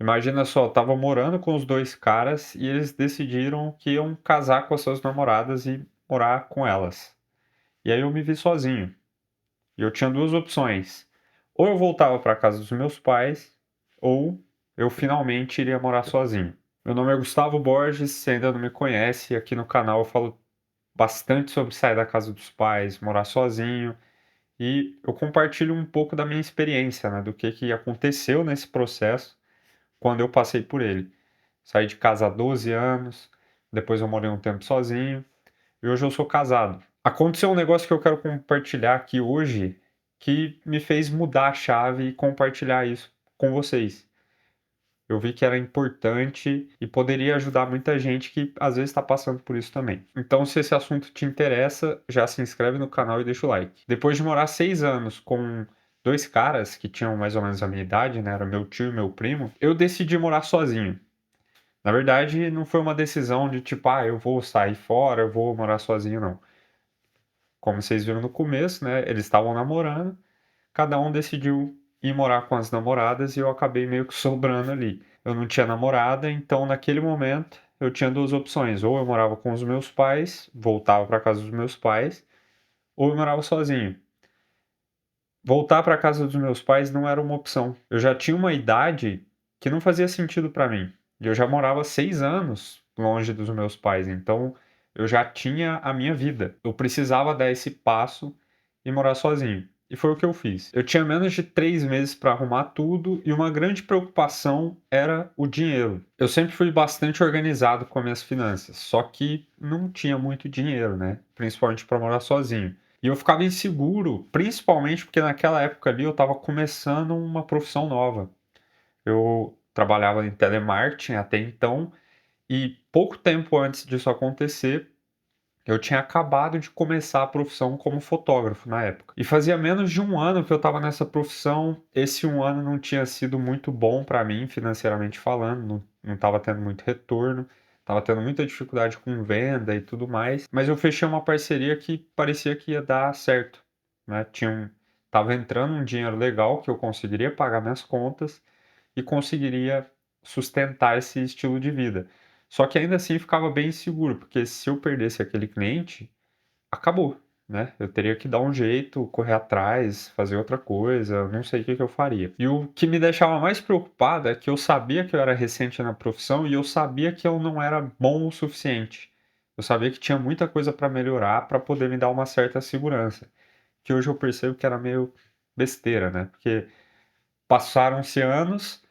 Imagina só, eu estava morando com os 2 caras e eles decidiram que iam casar com as suas namoradas e morar com elas. E aí eu me vi sozinho. E eu tinha 2 opções: ou eu voltava para casa dos meus pais, ou eu finalmente iria morar sozinho. Meu nome é Gustavo Borges, se ainda não me conhece, aqui no canal eu falo bastante sobre sair da casa dos pais, morar sozinho, e eu compartilho um pouco da minha experiência, né, do que aconteceu nesse processo quando eu passei por ele. Saí de casa há 12 anos, depois eu morei um tempo sozinho e hoje eu sou casado. Aconteceu um negócio que eu quero compartilhar aqui hoje que me fez mudar a chave e compartilhar isso com vocês. Eu vi que era importante e poderia ajudar muita gente que às vezes está passando por isso também. Então, se esse assunto te interessa, já se inscreve no canal e deixa o like. Depois de morar 6 anos com 2 caras que tinham mais ou menos a minha idade, né? Era meu tio e meu primo, eu decidi morar sozinho. Na verdade, não foi uma decisão de tipo, ah, eu vou sair fora, eu vou morar sozinho, não. Como vocês viram no começo, né? Eles estavam namorando, cada um decidiu ir morar com as namoradas e eu acabei meio que sobrando ali. Eu não tinha namorada, então naquele momento eu tinha 2 opções: ou eu morava com os meus pais, voltava para casa dos meus pais, ou eu morava sozinho. Voltar para casa dos meus pais não era uma opção. Eu já tinha uma idade que não fazia sentido para mim. E eu já morava 6 anos longe dos meus pais, então eu já tinha a minha vida. Eu precisava dar esse passo e morar sozinho. E foi o que eu fiz. Eu tinha menos de 3 meses para arrumar tudo e uma grande preocupação era o dinheiro. Eu sempre fui bastante organizado com as minhas finanças, só que não tinha muito dinheiro, né? Principalmente para morar sozinho. E eu ficava inseguro, principalmente porque naquela época ali eu estava começando uma profissão nova. Eu trabalhava em telemarketing até então, e pouco tempo antes disso acontecer, eu tinha acabado de começar a profissão como fotógrafo na época. E fazia menos de um ano que eu estava nessa profissão. Esse um ano não tinha sido muito bom para mim, financeiramente falando, não estava tendo muito retorno. Tava tendo muita dificuldade com venda e tudo mais, mas eu fechei uma parceria que parecia que ia dar certo, né? Tava entrando um dinheiro legal que eu conseguiria pagar minhas contas e conseguiria sustentar esse estilo de vida. Só que ainda assim ficava bem inseguro, porque se eu perdesse aquele cliente, acabou, né? Eu teria que dar um jeito, correr atrás, fazer outra coisa, eu não sei o que que eu faria. E o que me deixava mais preocupado é que eu sabia que eu era recente na profissão e eu sabia que eu não era bom o suficiente. Eu sabia que tinha muita coisa para melhorar para poder me dar uma certa segurança, que hoje eu percebo que era meio besteira, né? Porque passaram-se anos,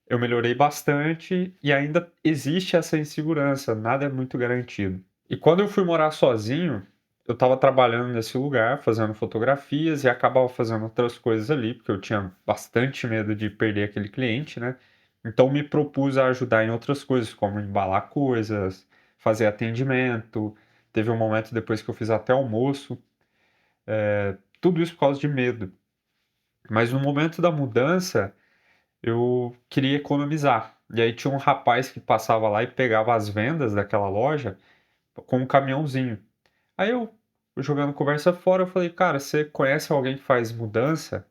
eu melhorei bastante e ainda existe essa insegurança, nada é muito garantido. E quando eu fui morar sozinho, eu estava trabalhando nesse lugar, fazendo fotografias e acabava fazendo outras coisas ali, porque eu tinha bastante medo de perder aquele cliente, né? Então me propus a ajudar em outras coisas, como embalar coisas, fazer atendimento. Teve um momento depois que eu fiz até almoço, tudo isso por causa de medo. Mas no momento da mudança, eu queria economizar. E aí tinha um rapaz que passava lá e pegava as vendas daquela loja com um caminhãozinho. Aí eu, jogando conversa fora, eu falei, cara, você conhece alguém que faz mudança?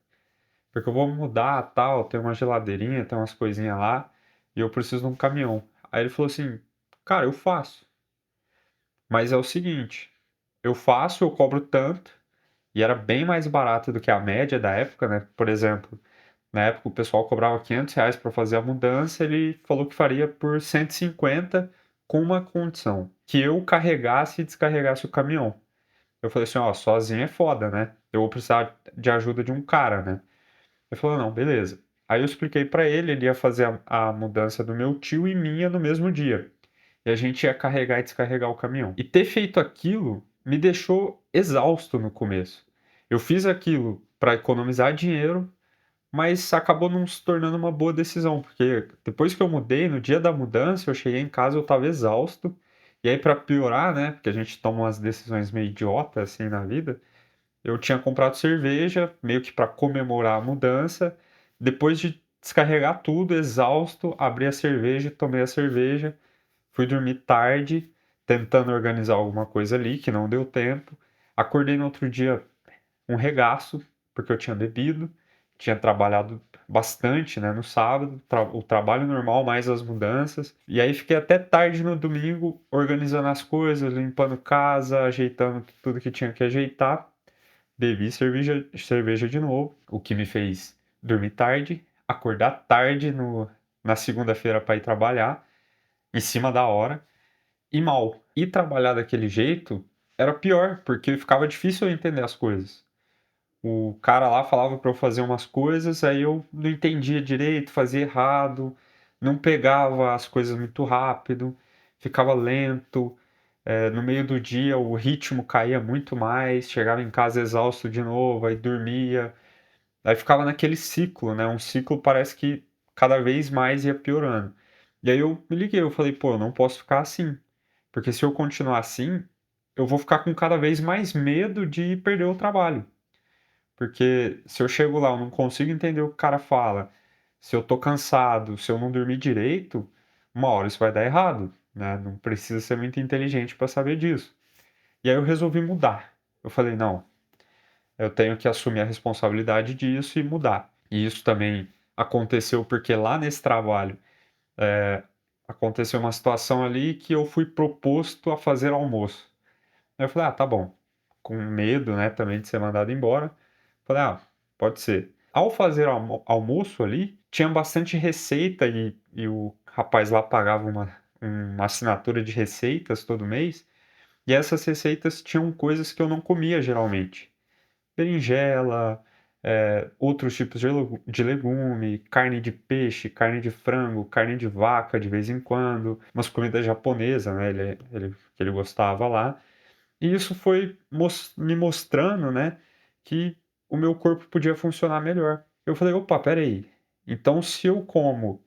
Porque eu vou mudar, tal, tem uma geladeirinha, tem umas coisinhas lá, e eu preciso de um caminhão. Aí ele falou assim, cara, eu faço. Mas é o seguinte, eu faço, eu cobro tanto, e era bem mais barato do que a média da época, né? Por exemplo, na época o pessoal cobrava R$ 500 para fazer a mudança, ele falou que faria por 150 com uma condição, que eu carregasse e descarregasse o caminhão. Eu falei assim, ó, sozinho é foda, né? Eu vou precisar de ajuda de um cara, né? Ele falou, não, beleza. Aí eu expliquei pra ele, ele ia fazer a mudança do meu tio e minha no mesmo dia. E a gente ia carregar e descarregar o caminhão. E ter feito aquilo me deixou exausto no começo. Eu fiz aquilo para economizar dinheiro, mas acabou não se tornando uma boa decisão, porque depois que eu mudei, no dia da mudança, eu cheguei em casa, eu estava exausto. E aí, para piorar, né, porque a gente toma umas decisões meio idiotas assim na vida, eu tinha comprado cerveja, meio que para comemorar a mudança. Depois de descarregar tudo, exausto, abri a cerveja, tomei a cerveja, fui dormir tarde, tentando organizar alguma coisa ali, que não deu tempo. Acordei no outro dia um regaço, porque eu tinha bebido. tinha trabalhado bastante, né, no sábado, o trabalho normal mais as mudanças. E aí fiquei até tarde no domingo organizando as coisas, limpando casa, ajeitando tudo que tinha que ajeitar. Bebi cerveja de novo, o que me fez dormir tarde, acordar tarde na segunda-feira para ir trabalhar, em cima da hora, e mal. E trabalhar daquele jeito era pior, porque ficava difícil eu entender as coisas. O cara lá falava para eu fazer umas coisas, aí eu não entendia direito, fazia errado, não pegava as coisas muito rápido, ficava lento. No meio do dia o ritmo caía muito mais, chegava em casa exausto de novo, aí dormia, aí ficava naquele ciclo, né? Um ciclo parece que cada vez mais ia piorando. E aí eu me liguei, eu falei, pô, eu não posso ficar assim, porque se eu continuar assim, eu vou ficar com cada vez mais medo de perder o trabalho. Porque se eu chego lá, eu não consigo entender o que o cara fala, se eu tô cansado, se eu não dormir direito, uma hora isso vai dar errado, né? Não precisa ser muito inteligente para saber disso. E aí eu resolvi mudar. Eu falei, não, eu tenho que assumir a responsabilidade disso e mudar. E isso também aconteceu porque lá nesse trabalho aconteceu uma situação ali que eu fui proposto a fazer almoço. Aí eu falei, ah, tá bom. Com medo, né, também de ser mandado embora. Falei, ah, pode ser. Ao fazer almoço ali, tinha bastante receita e o rapaz lá pagava uma assinatura de receitas todo mês. E essas receitas tinham coisas que eu não comia geralmente. Berinjela, outros tipos de legume, carne de peixe, carne de frango, carne de vaca de vez em quando, umas comidas japonesas, né? Que ele gostava lá. E isso foi me mostrando, né, que o meu corpo podia funcionar melhor. Eu falei: "Opa, espera aí, então se eu como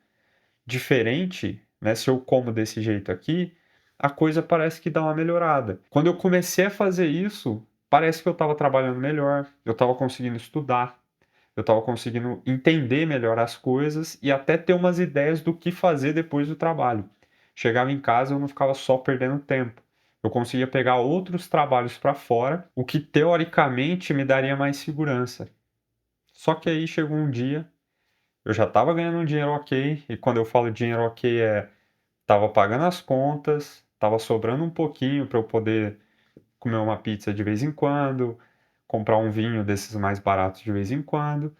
diferente, né, se eu como desse jeito aqui, a coisa parece que dá uma melhorada". Quando eu comecei a fazer isso, parece que eu estava trabalhando melhor, eu estava conseguindo estudar, eu estava conseguindo entender melhor as coisas e até ter umas ideias do que fazer depois do trabalho. Chegava em casa, eu não ficava só perdendo tempo. Eu conseguia pegar outros trabalhos para fora, o que teoricamente me daria mais segurança. Só que aí chegou um dia, eu já estava ganhando um dinheiro ok, e quando eu falo dinheiro ok estava pagando as contas, estava sobrando um pouquinho para eu poder comer uma pizza de vez em quando, comprar um vinho desses mais baratos de vez em quando.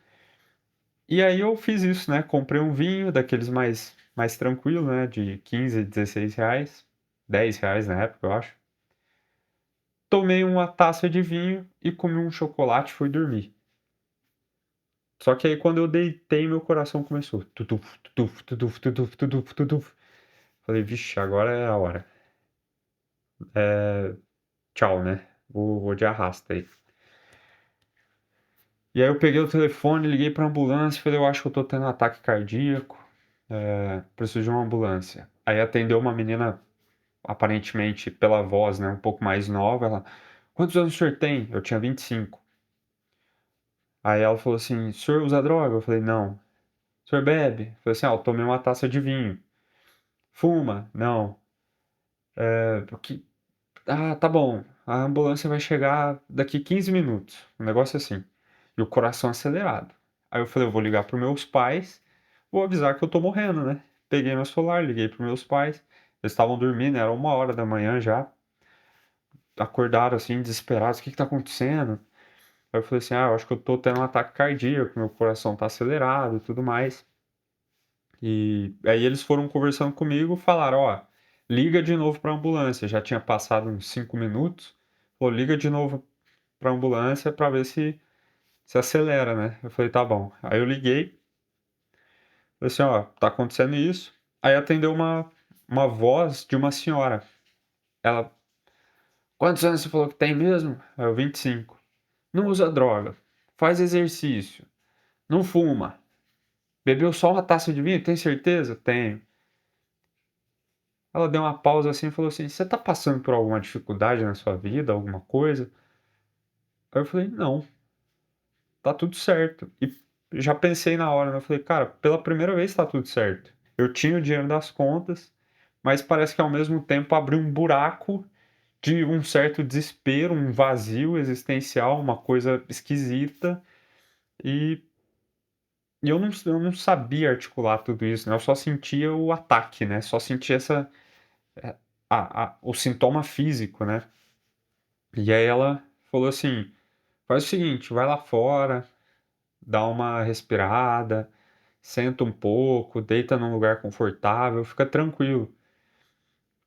E aí eu fiz isso, né? Comprei um vinho daqueles mais tranquilo, né? De 15, 16 reais. 10 reais na época, eu acho. Tomei uma taça de vinho e comi um chocolate e fui dormir. Só que aí quando eu deitei, meu coração começou. Tutuf, tutuf, tutuf, tutuf, tutuf, tutuf. Falei, vixe, agora é a hora. Tchau, né? Vou de arrasta aí. E aí eu peguei o telefone, liguei pra ambulância, falei, eu acho que eu tô tendo um ataque cardíaco. Preciso de uma ambulância. Aí atendeu uma menina aparentemente pela voz, né, um pouco mais nova, ela: "Quantos anos o senhor tem?" Eu tinha 25. Aí ela falou assim: "O senhor usa droga?" Eu falei: "Não." "O senhor bebe?" Eu falei assim: "Ah, eu tomei uma taça de vinho." "Fuma?" "Não." O que "Ah, tá bom, a ambulância vai chegar daqui 15 minutos." Um negócio assim. E o coração acelerado. Aí eu falei: "Eu vou ligar para os meus pais, vou avisar que eu tô morrendo, né." Peguei meu celular, liguei para os meus pais, eles estavam dormindo, era 1 hora da manhã já. Acordaram assim, desesperados: "O que que tá acontecendo?" Aí eu falei assim: "Ah, eu acho que eu tô tendo um ataque cardíaco, meu coração tá acelerado e tudo mais." E aí eles foram conversando comigo, falaram: "Ó, liga de novo pra ambulância." Já tinha passado uns 5 minutos, falou: "Liga de novo pra ambulância pra ver se acelera, né." Eu falei: "Tá bom." Aí eu liguei, falei assim: "Ó, tá acontecendo isso." Aí atendeu uma voz de uma senhora. Ela: "Quantos anos você falou que tem mesmo?" Aí eu: 25. "Não usa droga, faz exercício, não fuma. Bebeu só uma taça de vinho? Tem certeza?" "Tenho." Ela deu uma pausa assim e falou assim: "Você tá passando por alguma dificuldade na sua vida, alguma coisa?" Aí eu falei: "Não, tá tudo certo." E já pensei na hora, né, eu falei: "Cara, pela primeira vez tá tudo certo." Eu tinha o dinheiro das contas, mas parece que ao mesmo tempo abriu um buraco de um certo desespero, um vazio existencial, uma coisa esquisita, e eu não sabia articular tudo isso, né? Eu só sentia o ataque, né? Só sentia eh, o sintoma físico, né? E aí ela falou assim: faz o seguinte, vai lá fora, dá uma respirada, senta um pouco, deita num lugar confortável, fica tranquilo.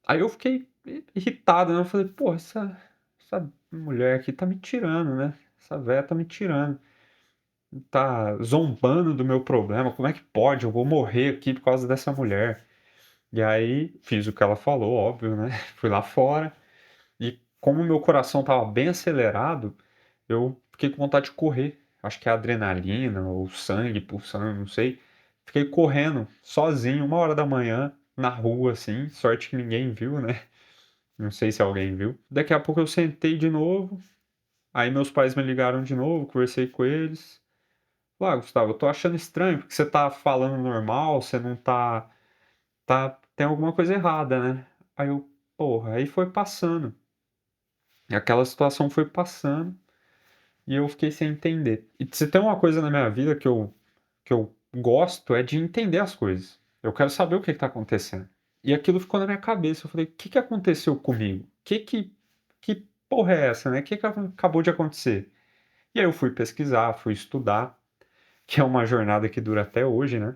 Aí eu fiquei irritado, né? Eu falei, pô, essa mulher aqui tá me tirando, né? Essa véia tá me tirando. Tá zombando do meu problema. Como é que pode? Eu vou morrer aqui por causa dessa mulher. E aí fiz o que ela falou, óbvio, né? Fui lá fora. E como meu coração tava bem acelerado, eu fiquei com vontade de correr. Acho que é adrenalina ou sangue pulsando, não sei. Fiquei correndo sozinho, 1 hora da manhã, na rua, assim. Sorte que ninguém viu, né? Não sei se alguém viu. Daqui a pouco eu sentei de novo. Aí meus pais me ligaram de novo, conversei com eles. Falei, Gustavo, eu tô achando estranho, porque você tá falando normal, você não tem alguma coisa errada, né? Aí eu, porra, aí foi passando. E aquela situação foi passando e eu fiquei sem entender. E se tem uma coisa na minha vida que eu gosto é de entender as coisas. Eu quero saber o que está acontecendo. E aquilo ficou na minha cabeça. Eu falei, o que que aconteceu comigo? Que porra é essa, né? O que que acabou de acontecer? E aí eu fui pesquisar, fui estudar, que é uma jornada que dura até hoje, né?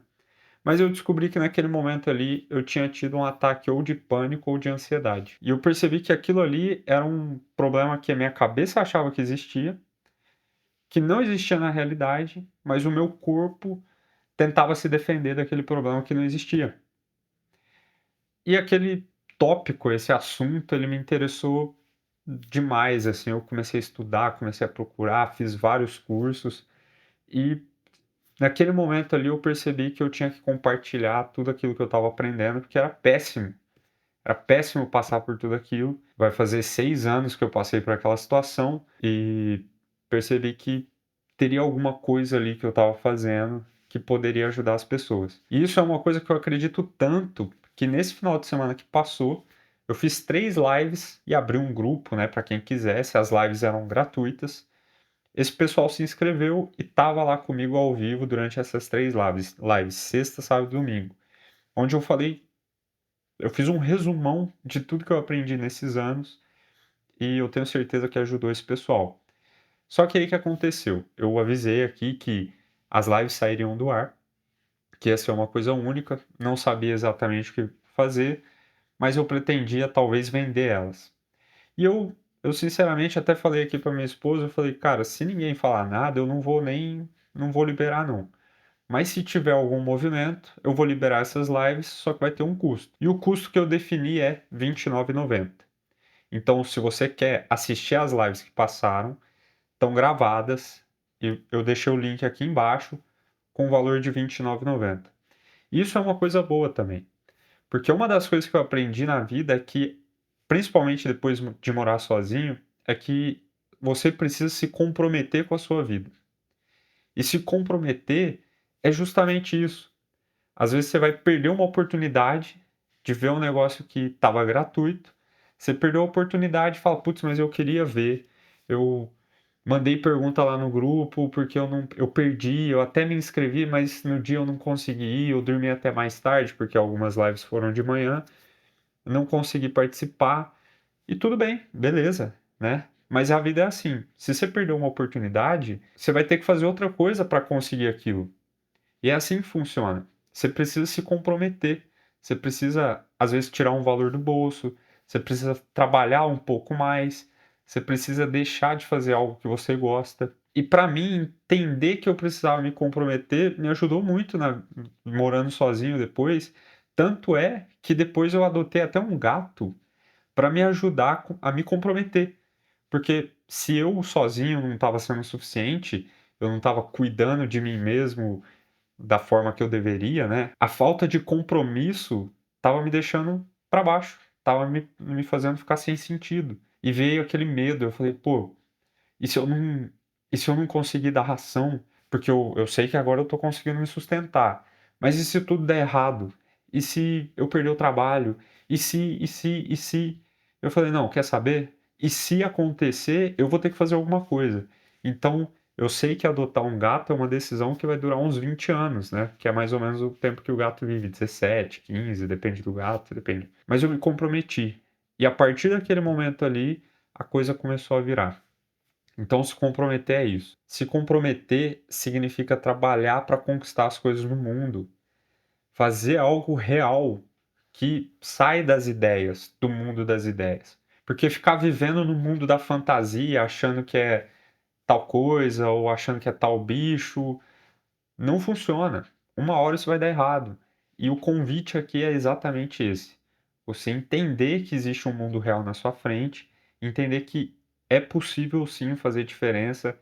Mas eu descobri que naquele momento ali eu tinha tido um ataque ou de pânico ou de ansiedade. E eu percebi que aquilo ali era um problema que a minha cabeça achava que existia, que não existia na realidade, mas o meu corpo tentava se defender daquele problema que não existia. E aquele tópico, esse assunto, ele me interessou demais, assim, eu comecei a estudar, comecei a procurar, fiz vários cursos e naquele momento ali eu percebi que eu tinha que compartilhar tudo aquilo que eu estava aprendendo, porque era péssimo. Era péssimo passar por tudo aquilo. Vai fazer 6 anos que eu passei por aquela situação e percebi que teria alguma coisa ali que eu estava fazendo que poderia ajudar as pessoas. E isso é uma coisa que eu acredito tanto que nesse final de semana que passou, eu fiz 3 lives e abri um grupo, né, para quem quisesse. As lives eram gratuitas. Esse pessoal se inscreveu e estava lá comigo ao vivo durante essas 3 lives, sexta, sábado e domingo, onde eu fiz um resumão de tudo que eu aprendi nesses anos e eu tenho certeza que ajudou esse pessoal. Só que aí que aconteceu? Eu avisei aqui que as lives sairiam do ar, que ia ser uma coisa única, não sabia exatamente o que fazer, mas eu pretendia talvez vender elas. E eu sinceramente até falei aqui para minha esposa, eu falei, cara, se ninguém falar nada, eu não vou liberar não. Mas se tiver algum movimento, eu vou liberar essas lives, só que vai ter um custo. E o custo que eu defini é R$ 29,90. Então, se você quer assistir as lives que passaram, estão gravadas, e eu deixei o link aqui embaixo com o valor de R$ 29,90. Isso é uma coisa boa também, porque uma das coisas que eu aprendi na vida é que, principalmente depois de morar sozinho, é que você precisa se comprometer com a sua vida. E se comprometer é justamente isso. Às vezes você vai perder uma oportunidade de ver um negócio que estava gratuito. Você perdeu a oportunidade e fala, putz, mas eu queria ver. Eu mandei pergunta lá no grupo porque eu perdi, eu até me inscrevi, mas no dia eu não consegui ir, eu dormi até mais tarde porque algumas lives foram de manhã, não consegui participar. E tudo bem, beleza, né? Mas a vida é assim. Se você perdeu uma oportunidade, você vai ter que fazer outra coisa para conseguir aquilo. E é assim que funciona. Você precisa se comprometer. Você precisa, às vezes, tirar um valor do bolso. Você precisa trabalhar um pouco mais. Você precisa deixar de fazer algo que você gosta. E para mim, entender que eu precisava me comprometer me ajudou muito morando sozinho depois. Tanto é que depois eu adotei até um gato para me ajudar a me comprometer. Porque se eu sozinho não estava sendo suficiente, eu não estava cuidando de mim mesmo da forma que eu deveria, né? A falta de compromisso estava me deixando para baixo, estava me fazendo ficar sem sentido. E veio aquele medo, eu falei, pô, e se eu não, e se eu não conseguir dar ração? Porque eu sei que agora eu tô conseguindo me sustentar. Mas e se tudo der errado? E se eu perder o trabalho? E se? Eu falei, não, quer saber? E se acontecer, eu vou ter que fazer alguma coisa. Então, eu sei que adotar um gato é uma decisão que vai durar uns 20 anos, né? Que é mais ou menos o tempo que o gato vive, 17, 15, depende do gato, depende. Mas eu me comprometi. E a partir daquele momento ali, a coisa começou a virar. Então, se comprometer é isso. Se comprometer significa trabalhar para conquistar as coisas no mundo, fazer algo real que sai das ideias, do mundo das ideias. Porque ficar vivendo no mundo da fantasia, achando que é tal coisa ou achando que é tal bicho, não funciona. Uma hora isso vai dar errado. E o convite aqui é exatamente esse. Você entender que existe um mundo real na sua frente, entender que é possível sim fazer diferença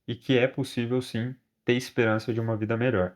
e que é possível sim ter esperança de uma vida melhor.